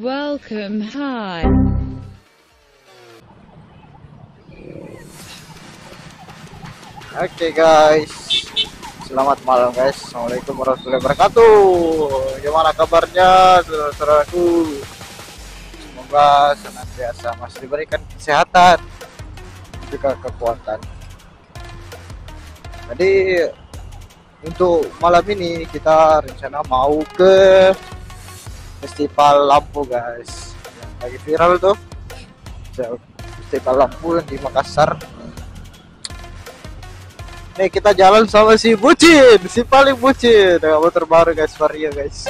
Welcome, hi. Oke guys, selamat malam guys. Assalamualaikum warahmatullahi wabarakatuh. Gimana kabarnya saudara-saudaraku? Semoga senantiasa masih diberikan kesehatan juga kekuatan. Jadi untuk malam ini kita rencana mau ke festival lampu guys, yang lagi viral tuh, festival lampu yang di Makassar. Nih kita jalan sama si bucin, si paling bucin dengan motor baru guys, Vario guys.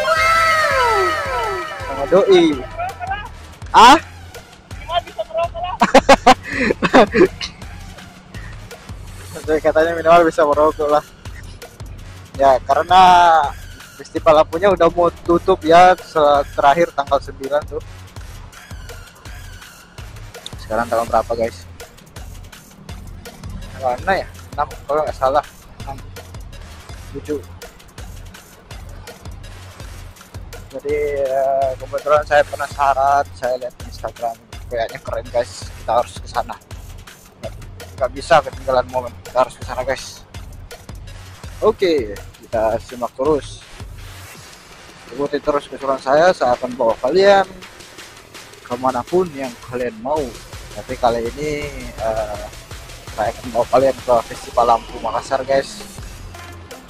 Sama doi. Ah? Katanya minimal bisa merokok lah. Ya karena festival lampunya udah mau tutup ya, terakhir tanggal 9 tuh. Sekarang tanggal berapa guys? Tanggal 6 ya? 6 kalau nggak salah, 6, 7. Jadi kebetulan saya penasaran, saya lihat di Instagram kayaknya keren guys, kita harus ke sana. Nggak bisa ketinggalan momen, kita harus ke sana guys. Oke, kita simak terus, ikuti terus keseruan saya akan bawa kalian kemanapun yang kalian mau. Tapi kali ini saya akan bawa kalian ke festival lampu Makassar guys,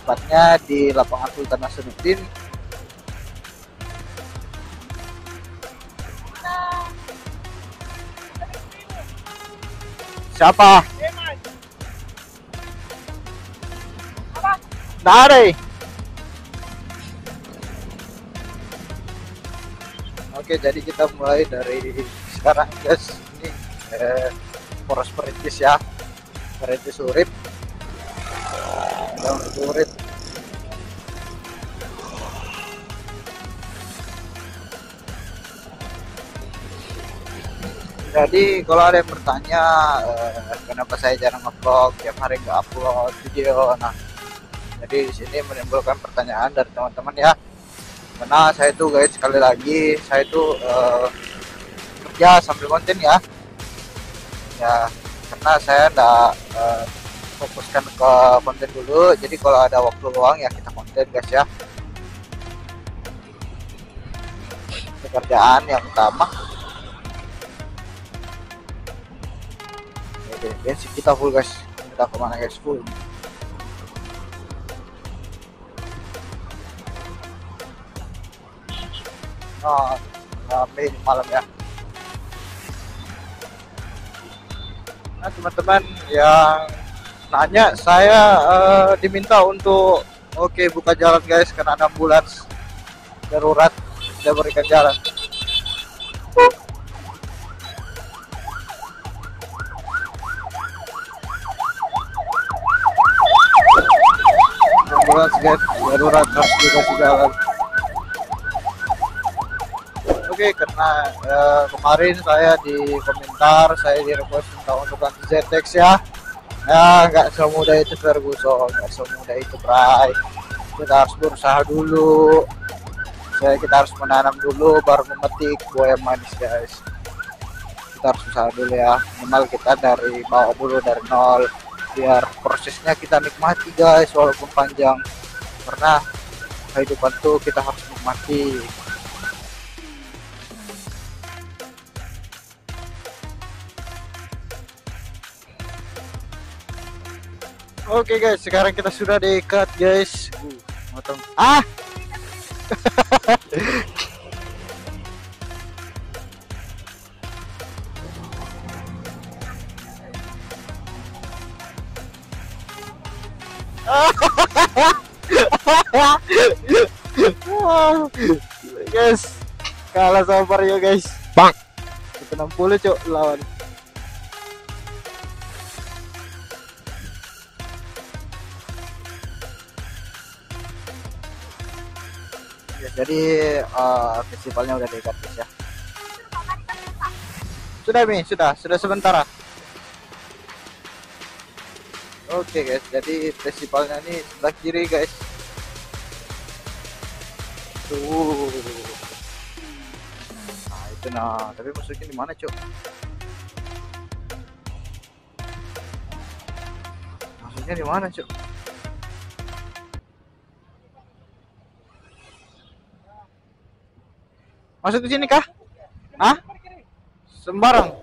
tepatnya di lapangan Sultan Nasruddin. Siapa? Dari. Oke, jadi kita mulai dari sekarang guys. Ini poros perintis ya, perintis urip, urip. Jadi kalau ada yang bertanya kenapa saya jarang upload, tiap hari nggak upload video, nah jadi di sini menimbulkan pertanyaan dari teman-teman ya. Karena saya tuh guys, sekali lagi saya tuh kerja sambil konten ya. Ya karena saya nggak fokuskan ke konten dulu. Jadi kalau ada waktu luang ya kita konten guys ya. Pekerjaan yang utama. Oke, bensin kita full guys. Kita kemana guys? Full. Nah, sampai malam ya. Nah teman-teman yang nanya, saya diminta untuk buka jalan guys, karena ada ambulans darurat, saya berikan jalan. Ambulans guys darurat harus dikasih jalan. Oke, karena kemarin saya di komentar, saya di request untuk ganti ZX ya. Ya nggak semudah itu Ferguson, nggak semudah itu Bray. Kita harus berusaha dulu. Kita harus menanam dulu baru memetik buah yang manis guys. Kita harus usaha dulu ya, minimal kita dari bawah dulu, dari nol, biar prosesnya kita nikmati guys, walaupun panjang. Karena kehidupan tuh kita harus nikmati. Oke guys, sekarang kita sudah dekat guys. Motong. Ah. Guys, kalah sama Vario guys. Bang. 60 cok lawan. Ya, jadi festivalnya udah dekat guys ya. Sudah Mi, sudah sementara. Oke guys, jadi festivalnya ini sebelah kiri guys. Tuh. Nah, Itu nah, tapi masuknya di mana, Cuk? Masuknya di mana, Cuk? Masuk ke sini kah? Hah? Sembarang.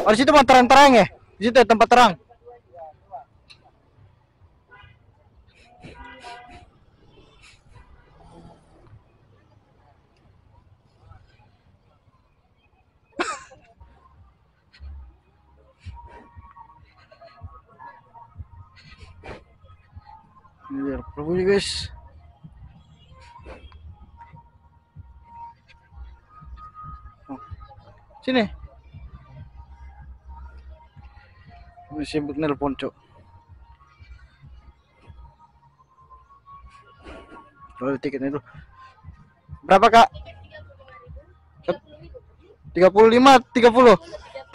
Oh, di situ mau terang-terang ya? Di situ ya, tempat terang. Biar berbunyi, guys. Oh. Sini. Ini sibuk nelpon, Cuk. Kalau tiketnya itu berapa, Kak? 35, 30.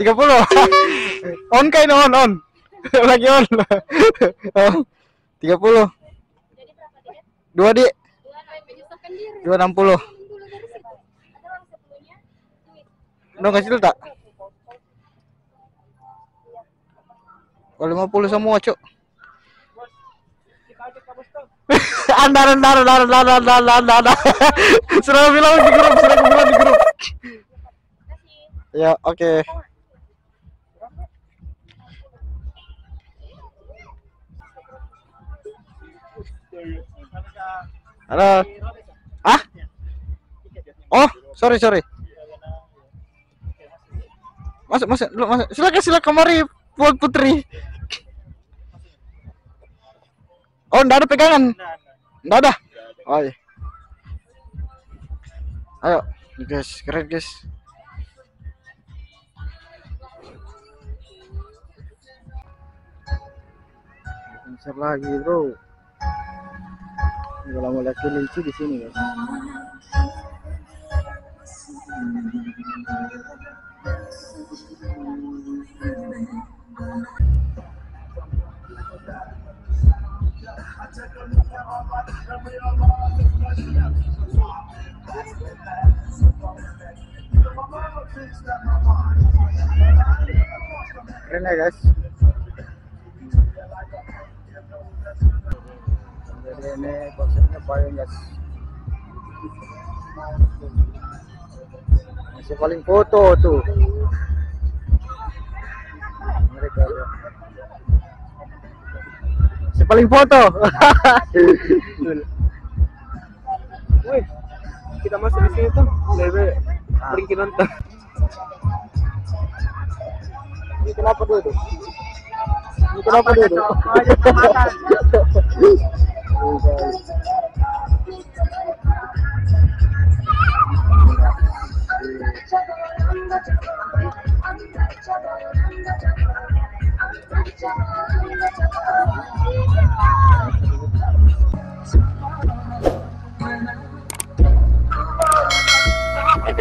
30. On kain on. Lagi on. Oh, 30. 2 di 260. Udah ngasih dulu tak? Kalau 50 semua, Cuk. Anda. Sudah bilang di grup. Ya, oke. Halo. Ah? Oh, sorry. Masuk dulu, masuk. Silakan mari, Putri. Oh, enggak ada pegangan. Enggak ada. Oh, iya. Ayo, guys, keren, guys. Besar lagi, bro. Kalau mau lihat kelinci di sini, guys. Keren ya, guys. Jadi ini konsepnya payung, guys. Masih paling foto tuh mereka ya. Masih paling foto. Wih, kita masuk di sini tuh, lebe pergi nonton. Ini kenapa dulu? Ini kenapa dulu?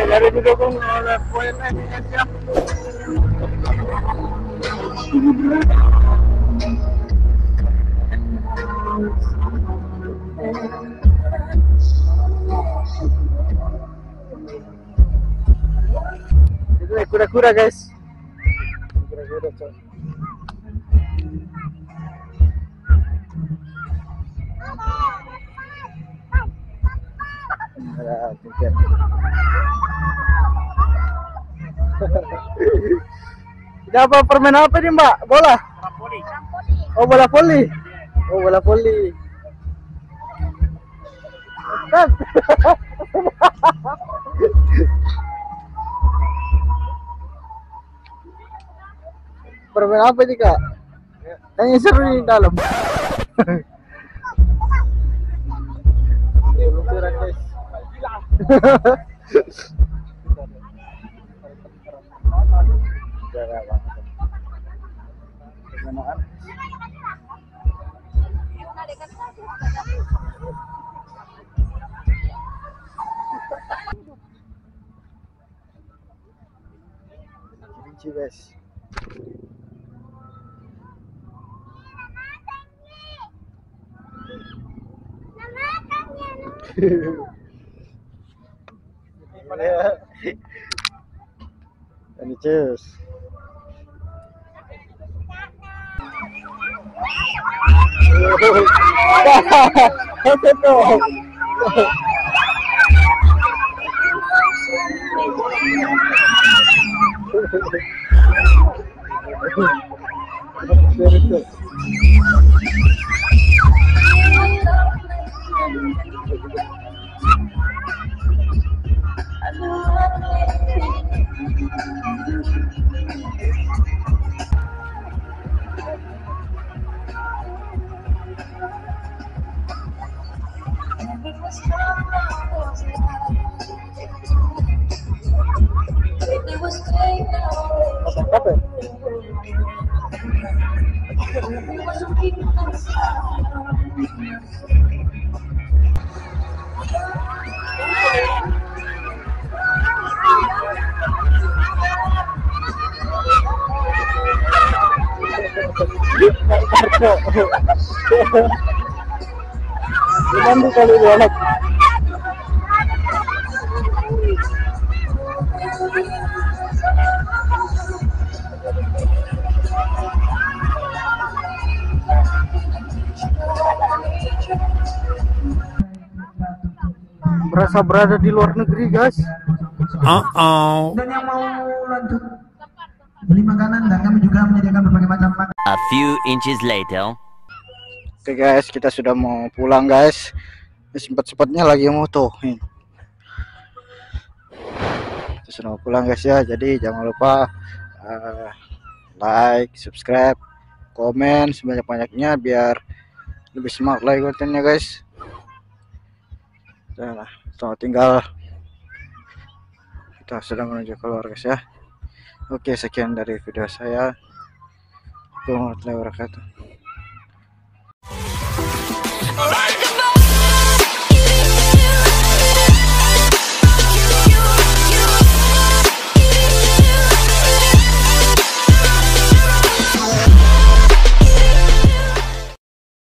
Dari didukung oleh poin Indonesia. Itu kura-kura, guys. Kura-kura, coy. Ada tiket. Tidak apa permen apa nih, Mbak? Bola? Oh, bola voli. Oh, bola voli. Kan? Permen apa ini, Kak? Kayaknya seru di dalam. Ini luncuran, guys. Kelinci, guys. Ini cheers. Bantu kali anak. Berasa berada di luar negeri, guys. Dan yang mau lanjut beli makanan, dan kami juga menyediakan berbagai macam makanan. A few inches later. Oke guys, kita sudah mau pulang guys. Sempat-sempatnya lagi moto. Kita sudah mau pulang guys ya. Jadi jangan lupa like, subscribe, komen sebanyak-banyaknya biar lebih semangat lagi kontennya guys. Nah, selamat tinggal. Kita sudah menuju keluar guys ya. Oke, sekian dari video saya. Assalamualaikum warahmatullahi wabarakatuh.